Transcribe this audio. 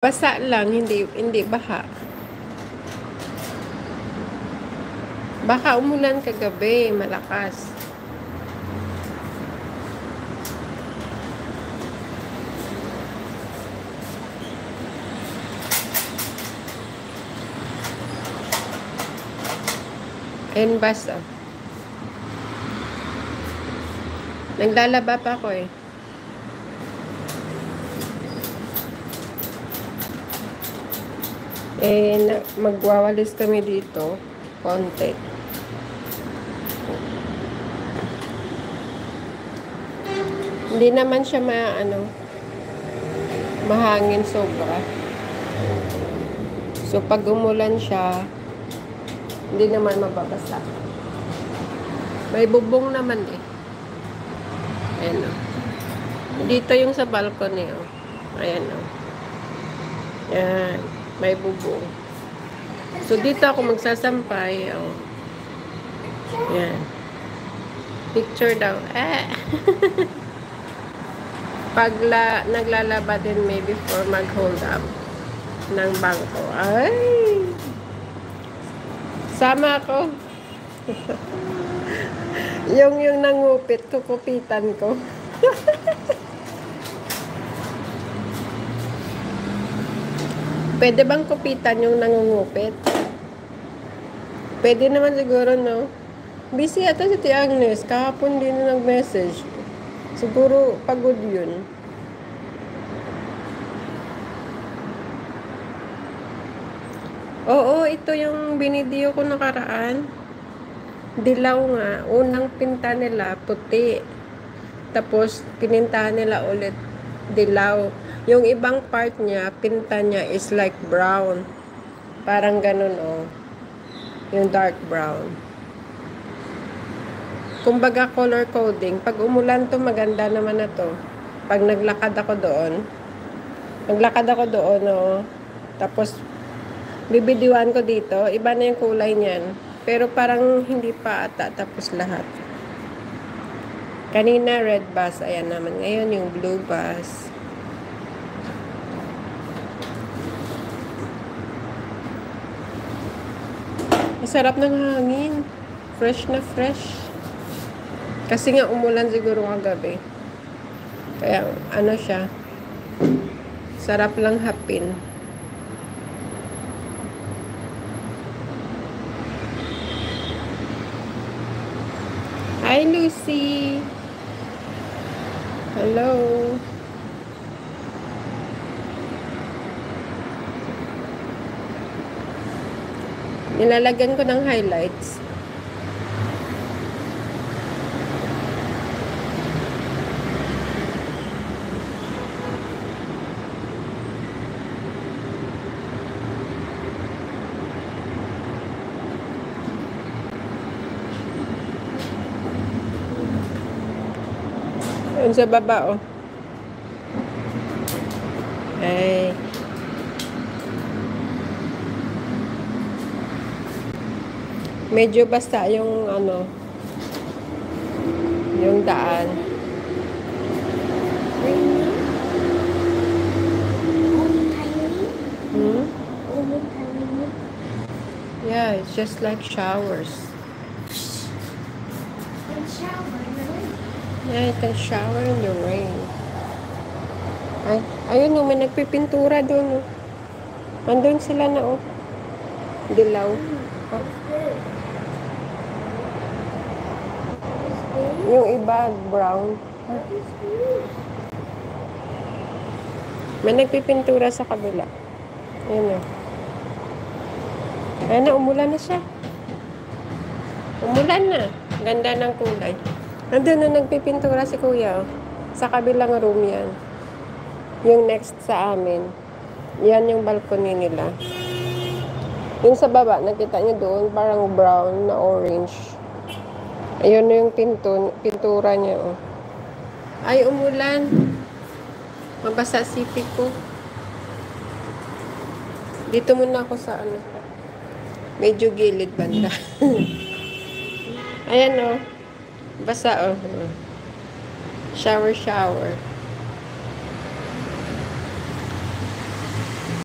Basa lang, hindi baha. Baka umulan kagabi, malakas. Ayun, basa. Naglalaba pa ako eh. Magwawalis kami dito. Konti. Hindi naman siya mahangin sobra. So, pag umulan siya, hindi naman mababasa. May bubong naman eh. Ayan o. Dito yung sa balcony o. Ayan o. Ayan. May bubong. So, dito ako magsasampay. O. Ayan. Picture daw. Pag naglalaba din may before mag-hold up ng bangko. Ay! Sama ako. yung nangupit, kukupitan ko. Pwede bang kupitan yung nangungupit? Pwede naman siguro, no? Busy ata si Tia Agnes. Kahapon din nag-message. Siguro pagod yun. Oo, ito yung binidiyo ko nakaraan. Dilaw nga. Unang pinta nila, puti. Tapos, pinintahan nila ulit dilaw. Yung ibang part niya, pinta niya is like brown. Parang ganun, oh. Yung dark brown. Kumbaga color coding. Pag umulan to, maganda naman na to. Pag naglakad ako doon, oh. Tapos, bibidiwan ko dito. Iba na yung kulay niyan. Pero parang hindi pa ata tapos lahat. Kanina, red bus. Ayan naman. Ngayon, yung blue bus. Masarap ng hangin. Fresh na fresh. Kasi nga umulan siguro kagabi. Kaya ano siya. Sarap lang hapin. Hi Lucy. Hello. Nilalagyan ko ng highlights. Yun sa baba, oh. Ay. Medyo basta yung yung daan. Yeah, it's just like showers. Yeah, you can shower in the rain. Ay, ayun oh, may nagpipintura doon. Oh. Andun sila na, oh. Dilaw. Oh. Yung iba, brown. May nagpipintura sa kabila. Ayun oh. Ayun na, umulan na siya. Umulan na. Ganda ng kulay. Nandun na nagpipintura si Kuya. Sa kabilang room yan. Yung next sa amin. Yan yung balcony nila. Yung sa baba, nakita niyo doon, parang brown na orange. Ayun na yung pintura niya. Oh. Ay, umulan. Mabasa sipig ko. Dito muna ako sa medyo gilid banda. Ayan oh. Basa oh. Shower.